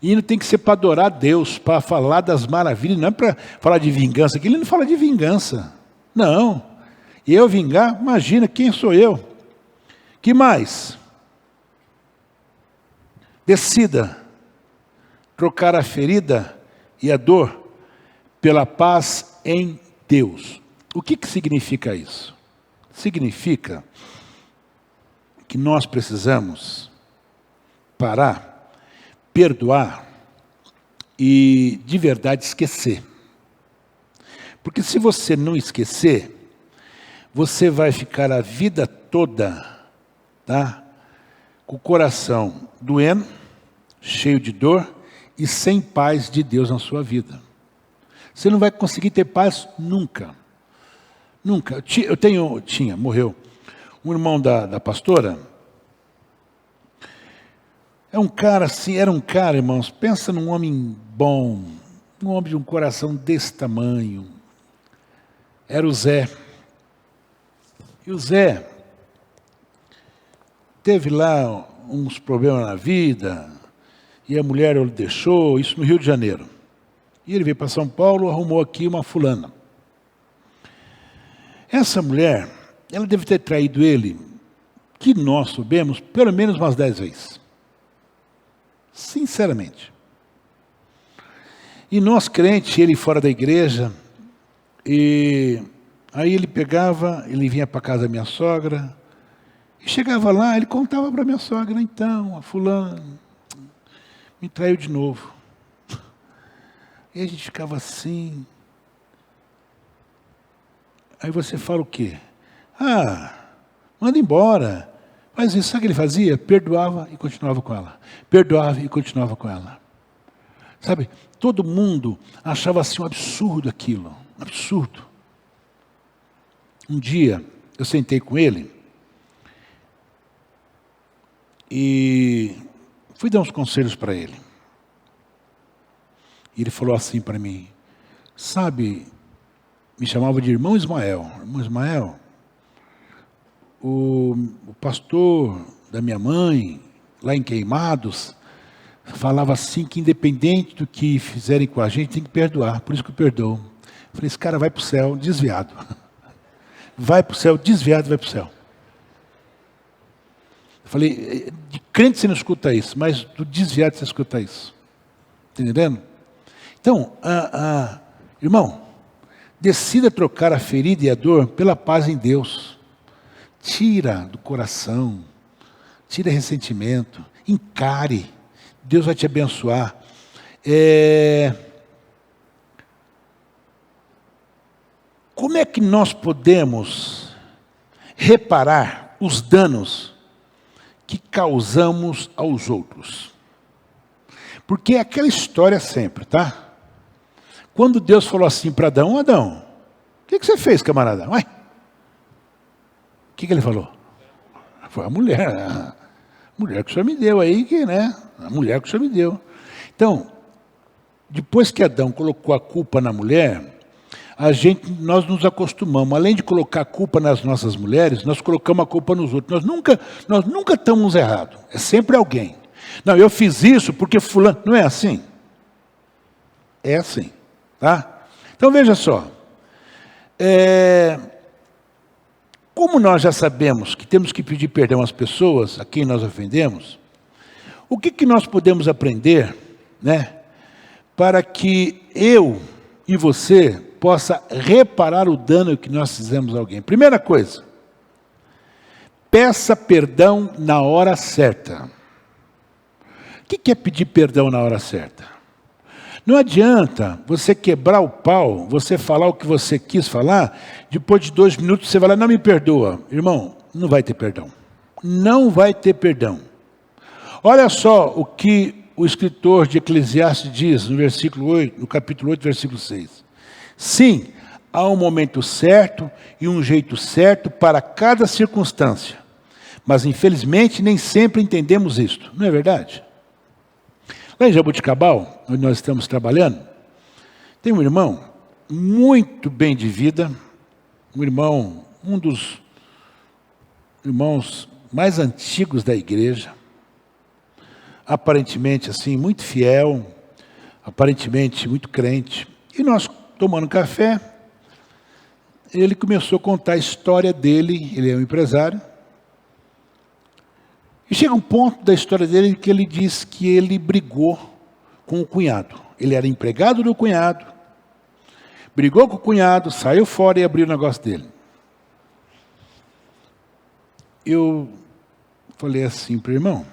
A: Hino tem que ser para adorar a Deus, para falar das maravilhas, não é para falar de vingança. Aqui ele não fala de vingança. Não. E eu vingar? Imagina, quem sou eu? Que mais? Decida trocar a ferida e a dor pela paz em Deus. O que significa isso? Significa que nós precisamos parar, perdoar e de verdade esquecer. Porque se você não esquecer, você vai ficar a vida toda, tá, com o coração doendo, cheio de dor e sem paz de Deus na sua vida. Você não vai conseguir ter paz nunca. Nunca. Morreu um irmão da pastora. Era um cara, irmãos, pensa num homem bom, um homem de um coração desse tamanho. Era o Zé. E o Zé teve lá uns problemas na vida, e a mulher o deixou, isso no Rio de Janeiro. E ele veio para São Paulo, arrumou aqui uma fulana. Essa mulher, ela deve ter traído ele, que nós soubemos, pelo menos umas 10 vezes. Sinceramente. E nós crentes, ele fora da igreja, e aí ele vinha para casa da minha sogra, e chegava lá, ele contava para minha sogra, então, a fulana me traiu de novo. E a gente ficava assim. Aí você fala o quê? Manda embora. Mas isso, sabe o que ele fazia? Perdoava e continuava com ela. Perdoava e continuava com ela. Sabe, todo mundo achava assim um absurdo aquilo. Um absurdo. Um dia, eu sentei com ele e fui dar uns conselhos para ele. E ele falou assim para mim, sabe, me chamava de irmão Ismael. Irmão Ismael, o pastor da minha mãe, lá em Queimados, falava assim que independente do que fizerem com a gente, tem que perdoar, por isso que eu perdoo. Falei, esse cara vai para o céu desviado. Vai para o céu desviado, vai para o céu. Falei, de crente você não escuta isso, mas do desviado você escuta isso. Está entendendo? Então, irmão, decida trocar a ferida e a dor pela paz em Deus. Tira do coração, tira ressentimento, encare. Deus vai te abençoar. Como é que nós podemos reparar os danos que causamos aos outros? Porque é aquela história sempre, tá? Quando Deus falou assim para Adão, Adão, o que você fez, camarada? Ué? O que ele falou? Foi a mulher que o Senhor me deu aí, né? A mulher que o Senhor me deu. Então, depois que Adão colocou a culpa na mulher, nós nos acostumamos, além de colocar a culpa nas nossas mulheres, nós colocamos a culpa nos outros. Nós nunca estamos errados, é sempre alguém. Não, eu fiz isso porque fulano... Não é assim? É assim, tá? Então veja só, como nós já sabemos que temos que pedir perdão às pessoas a quem nós ofendemos, o que nós podemos aprender, né, para que eu e você possa reparar o dano que nós fizemos a alguém? Primeira coisa, peça perdão na hora certa. O que é pedir perdão na hora certa? Não adianta você quebrar o pau, você falar o que você quis falar, depois de 2 minutos você vai lá, não me perdoa. Irmão, não vai ter perdão. Não vai ter perdão. Olha só o que o escritor de Eclesiastes diz no capítulo 8, versículo 6. Sim, há um momento certo e um jeito certo para cada circunstância. Mas infelizmente nem sempre entendemos isto. Não é verdade? Lá em Jaboticabal, onde nós estamos trabalhando, tem um irmão muito bem de vida, um dos irmãos mais antigos da igreja, aparentemente assim, muito fiel, aparentemente muito crente. E nós, tomando café, ele começou a contar a história dele, ele é um empresário. E chega um ponto da história dele que ele diz que ele brigou com o cunhado. Ele era empregado do cunhado, brigou com o cunhado, saiu fora e abriu o negócio dele. Eu falei assim para o irmão,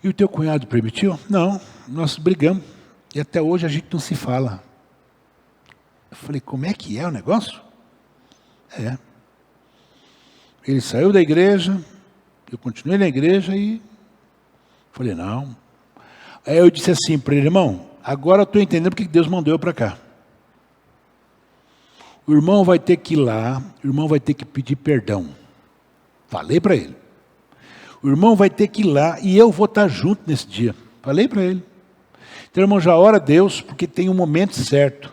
A: e o teu cunhado permitiu? Não, nós brigamos e até hoje a gente não se fala. Eu falei, como é que é o negócio? Ele saiu da igreja, eu continuei na igreja e falei, não. Aí eu disse assim para ele, irmão, agora eu estou entendendo porque Deus mandou eu para cá. O irmão vai ter que ir lá, o irmão vai ter que pedir perdão. Falei para ele. O irmão vai ter que ir lá e eu vou estar junto nesse dia. Falei para ele. Então, irmão, já ora a Deus, porque tem um momento certo.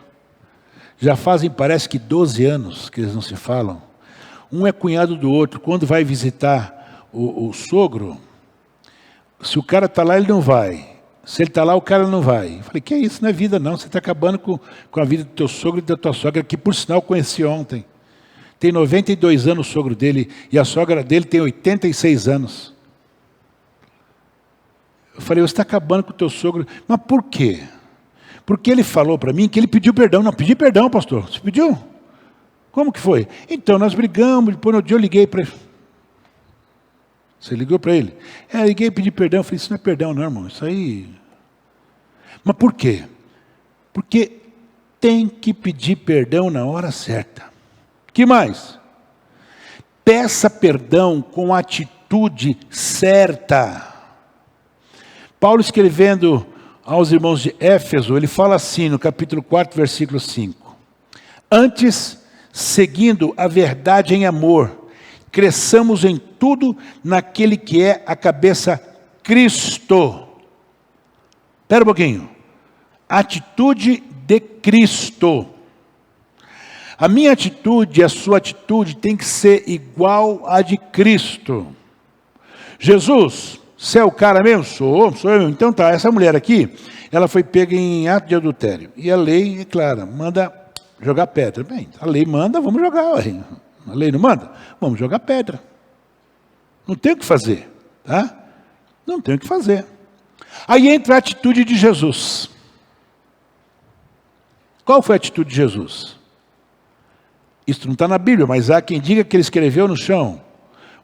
A: Já fazem, parece que 12 anos que eles não se falam. Um é cunhado do outro. Quando vai visitar o sogro, se o cara está lá, ele não vai. Se ele está lá, o cara não vai. Eu falei, que é isso? Não é vida não. Você está acabando com a vida do teu sogro e da tua sogra, que por sinal eu conheci ontem. Tem 92 anos o sogro dele e a sogra dele tem 86 anos. Eu falei, você está acabando com o teu sogro. Mas por quê? Porque ele falou para mim que ele pediu perdão. Não, pedi perdão, pastor. Você pediu? Como que foi? Então, nós brigamos, depois no dia eu liguei para ele. Você ligou para ele? Eu liguei e pedi perdão. Eu falei, isso não é perdão não, irmão. Isso aí... Mas por quê? Porque tem que pedir perdão na hora certa. Que mais? Peça perdão com a atitude certa. Paulo, escrevendo aos irmãos de Éfeso, ele fala assim no capítulo 4, versículo 5. Antes, seguindo a verdade em amor, cresçamos em tudo naquele que é a cabeça, Cristo. Espera um pouquinho. Atitude de Cristo. A minha atitude e a sua atitude tem que ser igual à de Cristo. Jesus, você é o cara mesmo? Sou eu. Então tá, essa mulher aqui, ela foi pega em ato de adultério. E a lei, é clara, manda jogar pedra. Bem, a lei manda, vamos jogar. Ué. A lei não manda? Vamos jogar pedra. Não tem o que fazer. Tá? Não tem o que fazer. Aí entra a atitude de Jesus. Qual foi a atitude de Jesus? Isso não está na Bíblia, mas há quem diga que ele escreveu no chão.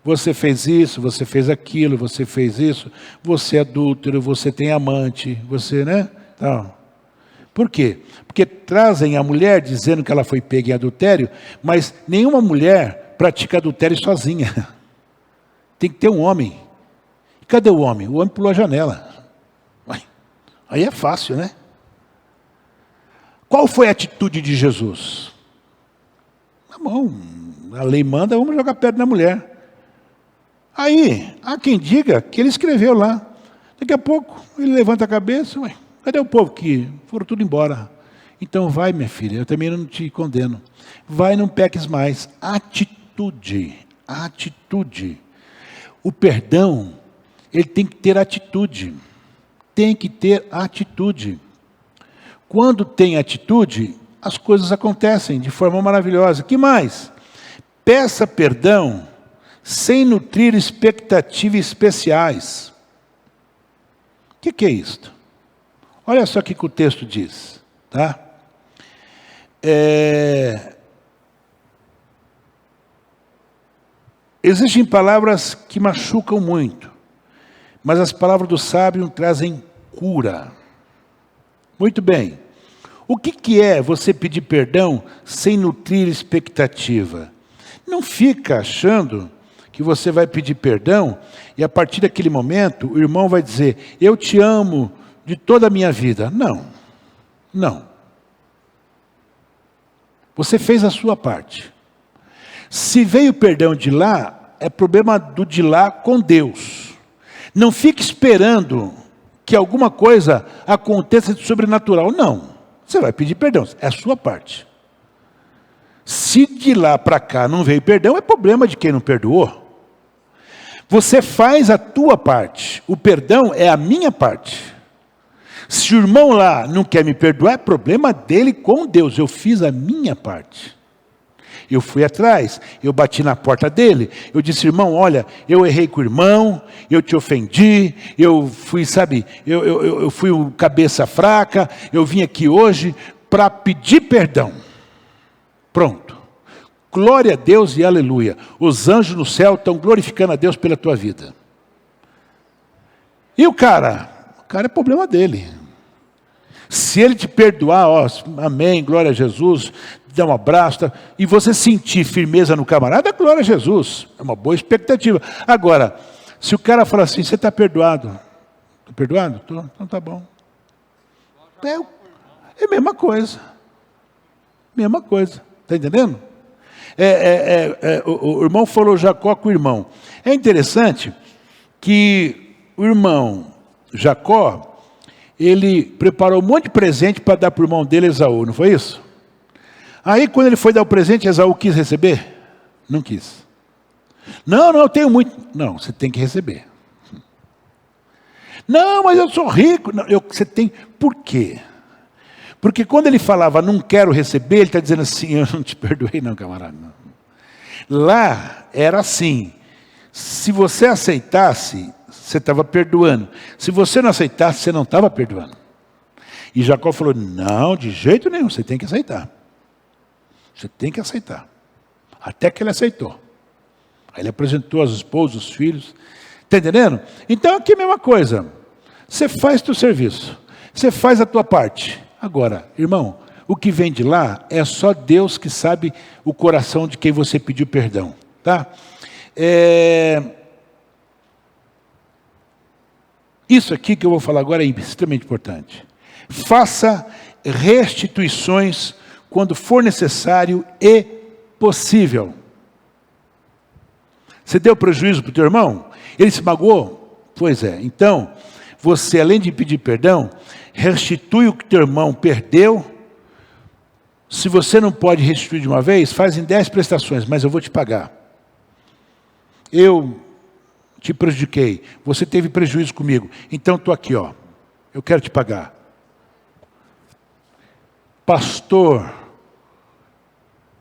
A: Você fez isso, você fez aquilo, você fez isso, você é adúltero, você tem amante, você, né? Então, por quê? Porque trazem a mulher dizendo que ela foi pega em adultério, mas nenhuma mulher pratica adultério sozinha. Tem que ter um homem. Cadê o homem? O homem pulou a janela. Aí é fácil, né? Qual foi a atitude de Jesus? Tá bom, a lei manda, vamos jogar pedra na mulher. Aí, há quem diga que ele escreveu lá. Daqui a pouco, ele levanta a cabeça, ué, cadê o povo que foram tudo embora? Então vai, minha filha, eu também não te condeno. Vai, não peques mais. Atitude, atitude. O perdão, ele tem que ter atitude. Tem que ter atitude. Quando tem atitude, as coisas acontecem de forma maravilhosa. Que mais? Peça perdão sem nutrir expectativas especiais. O que é isto? Olha só o que o texto diz. Tá? Existem palavras que machucam muito, mas as palavras do sábio trazem cura. Muito bem. O que é você pedir perdão sem nutrir expectativa? Não fica achando que você vai pedir perdão e a partir daquele momento o irmão vai dizer, eu te amo de toda a minha vida. Não, não. Você fez a sua parte. Se veio o perdão de lá, é problema do de lá com Deus. Não fique esperando que alguma coisa aconteça de sobrenatural. Não. Você vai pedir perdão. É a sua parte. Se de lá para cá não veio perdão, é problema de quem não perdoou. Você faz a tua parte. O perdão é a minha parte. Se o irmão lá não quer me perdoar, é problema dele com Deus. Eu fiz a minha parte. Eu fui atrás, eu bati na porta dele, eu disse, irmão, olha, eu errei com o irmão, eu te ofendi, eu fui, sabe, eu fui o cabeça fraca, eu vim aqui hoje para pedir perdão. Pronto. Glória a Deus e aleluia. Os anjos no céu estão glorificando a Deus pela tua vida. E o cara é problema dele. Se ele te perdoar, ó, amém, glória a Jesus, dá um abraço, tá, e você sentir firmeza no camarada, glória a Jesus. É uma boa expectativa. Agora, se o cara falar assim, você está perdoado? Está perdoado? Tô, então tá bom. É a mesma coisa. Mesma coisa. Está entendendo? O irmão falou Jacó com o irmão. É interessante que o irmão Jacó, ele preparou um monte de presente para dar para o irmão dele, Esaú, não foi isso? Aí, quando ele foi dar o presente, Esaú quis receber? Não quis. Não, eu tenho muito. Não, você tem que receber. Não, mas eu sou rico. Não, você tem. Por quê? Porque quando ele falava, não quero receber, ele está dizendo assim, eu não te perdoei não, camarada. Não. Lá era assim, se você aceitasse, você estava perdoando. Se você não aceitasse, você não estava perdoando. E Jacó falou, não, de jeito nenhum, você tem que aceitar. Você tem que aceitar. Até que ele aceitou. Aí ele apresentou as esposas, os filhos. Está entendendo? Então aqui é a mesma coisa. Você faz o teu serviço. Você faz a tua parte. Agora, irmão, o que vem de lá é só Deus que sabe o coração de quem você pediu perdão. Tá? Isso aqui que eu vou falar agora é extremamente importante. Faça restituições quando for necessário e possível. Você deu prejuízo para o teu irmão? Ele se magoou? Pois é. Então, você, além de pedir perdão, restitui o que teu irmão perdeu. Se você não pode restituir de uma vez, faz em 10 prestações, mas eu vou te pagar. Eu te prejudiquei, você teve prejuízo comigo, então estou aqui, ó. Eu quero te pagar. Pastor,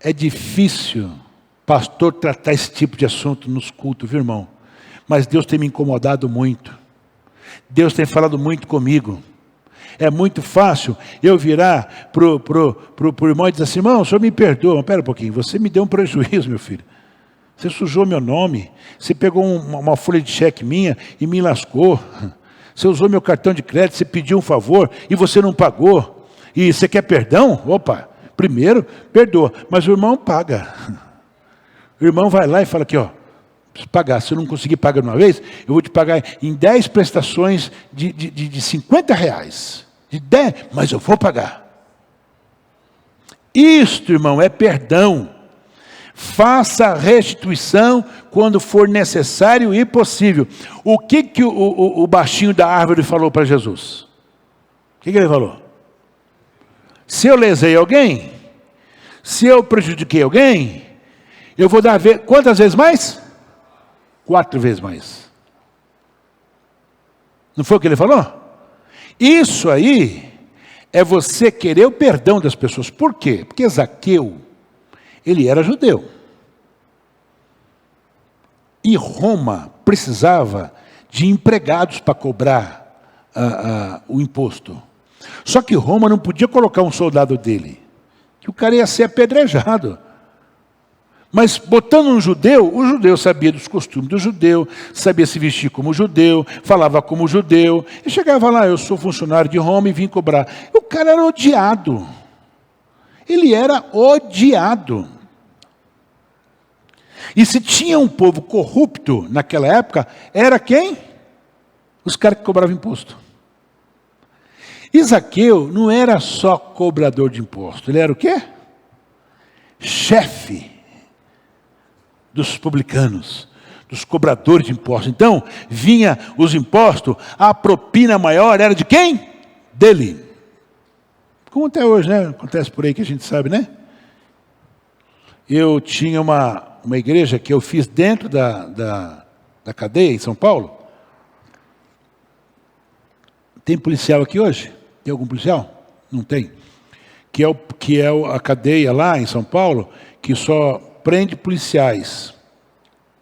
A: é difícil, pastor, tratar esse tipo de assunto nos cultos, viu, irmão? Mas Deus tem me incomodado muito. Deus tem falado muito comigo. É muito fácil eu virar pro irmão e dizer assim, irmão, o senhor me perdoa. Mas pera um pouquinho, você me deu um prejuízo, meu filho. Você sujou meu nome. Você pegou uma folha de cheque minha e me lascou. Você usou meu cartão de crédito, você pediu um favor e você não pagou. E você quer perdão? Opa, primeiro, perdoa. Mas o irmão paga. O irmão vai lá e fala aqui, ó, preciso pagar. Se eu não conseguir pagar de uma vez, eu vou te pagar em 10 prestações de 50 reais. De 10, mas eu vou pagar. Isto, irmão, é perdão. Faça a restituição quando for necessário e possível. O que o baixinho da árvore falou para Jesus? O que ele falou? Se eu lesei alguém, se eu prejudiquei alguém, eu vou dar quantas vezes mais? 4 vezes mais. Não foi o que ele falou? Isso aí é você querer o perdão das pessoas. Por quê? Porque Zaqueu, ele era judeu. E Roma precisava de empregados para cobrar o imposto. Só que Roma não podia colocar um soldado dele, que o cara ia ser apedrejado. Mas botando um judeu, o judeu sabia dos costumes do judeu, sabia se vestir como judeu, falava como judeu. E chegava lá, eu sou funcionário de Roma e vim cobrar. O cara era odiado. Ele era odiado. E se tinha um povo corrupto naquela época, era quem? Os caras que cobravam imposto. E Zaqueu não era só cobrador de imposto, ele era o quê? Chefe dos publicanos, dos cobradores de impostos. Então, vinha os impostos, a propina maior era de quem? Dele. Como até hoje, né? Acontece por aí que a gente sabe, né? Eu tinha uma igreja que eu fiz dentro da cadeia em São Paulo. Tem policial aqui hoje? Tem algum policial? Não tem. Que é a cadeia lá em São Paulo, que só prende policiais.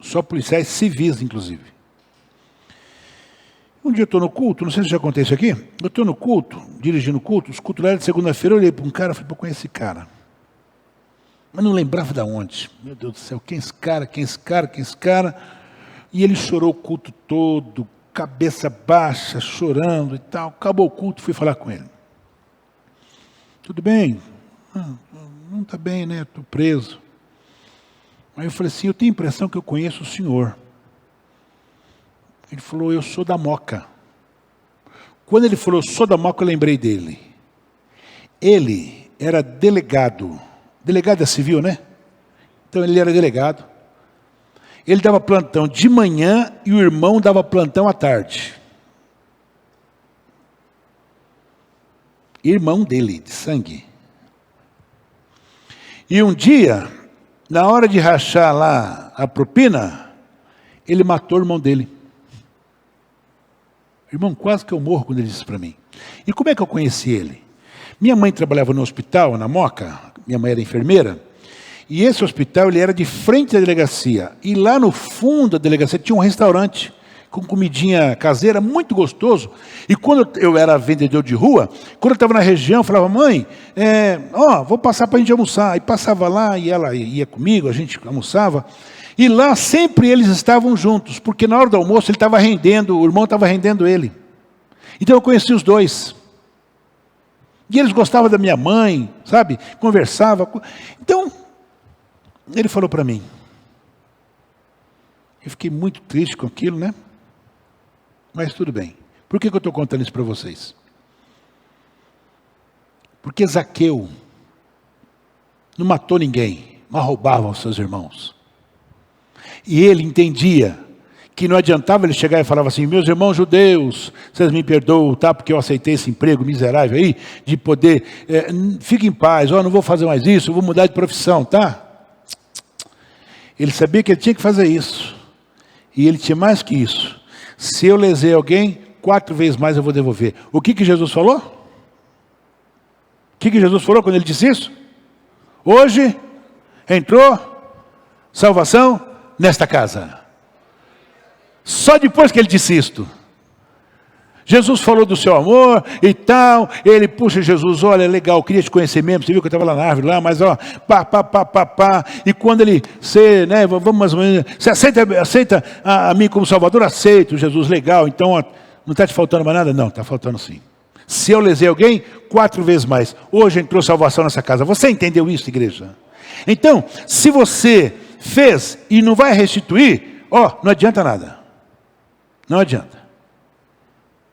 A: Só policiais civis, inclusive. Um dia eu estou no culto, não sei se já contei isso aqui. Eu estou no culto, dirigindo o culto. Os cultos lá era de segunda-feira, eu olhei para um cara e falei, pô, conheço esse cara. Mas não lembrava de onde. Meu Deus do céu, quem é esse cara, quem é esse cara, quem é esse cara? E ele chorou o culto todo, cabeça baixa, chorando e tal. Acabou o culto, fui falar com ele. Tudo bem? Não está bem, né? Estou preso. Aí eu falei assim, eu tenho a impressão que eu conheço o senhor. Ele falou, eu sou da Moca. Quando ele falou, eu sou da Moca, eu lembrei dele. Ele era delegado. Delegado é civil, né? Então ele era delegado. Ele dava plantão de manhã e o irmão dava plantão à tarde. Irmão dele, de sangue. E um dia, na hora de rachar lá a propina, ele matou o irmão dele. Irmão, quase que eu morro quando ele disse para mim. E como é que eu conheci ele? Minha mãe trabalhava no hospital, na Moca, minha mãe era enfermeira, e esse hospital ele era de frente à delegacia. E lá no fundo da delegacia tinha um restaurante com comidinha caseira, muito gostoso. E quando eu era vendedor de rua, quando eu estava na região, eu falava, mãe, vou passar para a gente almoçar. E passava lá, e ela ia comigo, a gente almoçava. E lá sempre eles estavam juntos, porque na hora do almoço ele estava rendendo, o irmão estava rendendo ele. Então eu conheci os dois. E eles gostavam da minha mãe, sabe? Conversava. Então, ele falou para mim. Eu fiquei muito triste com aquilo, né? Mas tudo bem. Por que eu estou contando isso para vocês? Porque Zaqueu não matou ninguém, mas roubava os seus irmãos. E ele entendia que não adiantava ele chegar e falava assim, meus irmãos judeus, vocês me perdoam, tá? Porque eu aceitei esse emprego miserável aí, de poder, fique em paz, não vou fazer mais isso, eu vou mudar de profissão, tá? Ele sabia que ele tinha que fazer isso. E ele tinha mais que isso. Se eu lesei alguém, 4 vezes mais eu vou devolver. O que Jesus falou? que Jesus falou quando ele disse isso? Hoje entrou salvação nesta casa. Só depois que ele disse isto. Jesus falou do seu amor e tal, ele, puxa, Jesus, olha, legal, eu queria te conhecer mesmo, você viu que eu estava lá na árvore, lá, mas ó, pá, e quando ele, você, né, vamos mais ou menos, você aceita a mim como Salvador? Aceito, Jesus, legal, então, ó, não está te faltando mais nada? Não, está faltando sim. Se eu lesei alguém, 4 vezes mais. Hoje entrou salvação nessa casa. Você entendeu isso, igreja? Então, se você fez e não vai restituir, ó, não adianta nada. Não adianta.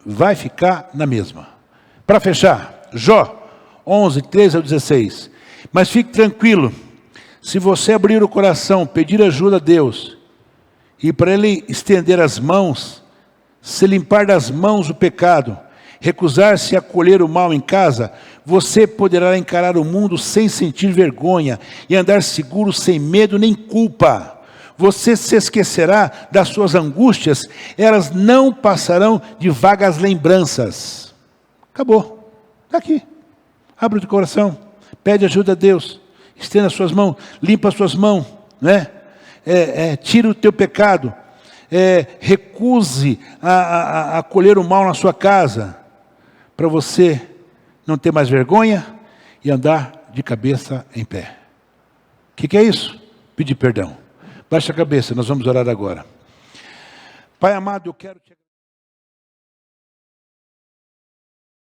A: Vai ficar na mesma. Para fechar, Jó 11, 13 ao 16. Mas fique tranquilo, se você abrir o coração, pedir ajuda a Deus, e para Ele estender as mãos, se limpar das mãos o pecado, recusar-se a colher o mal em casa, você poderá encarar o mundo sem sentir vergonha e andar seguro sem medo nem culpa. Você se esquecerá das suas angústias, elas não passarão de vagas lembranças. Acabou. Está aqui. Abre o teu coração, pede ajuda a Deus, estenda as suas mãos, limpa as suas mãos, né? Tira o teu pecado, recuse a colher o mal na sua casa, para você não ter mais vergonha e andar de cabeça em pé. O que é isso? Pedir perdão. Baixa a cabeça, nós vamos orar agora. Pai amado, eu quero te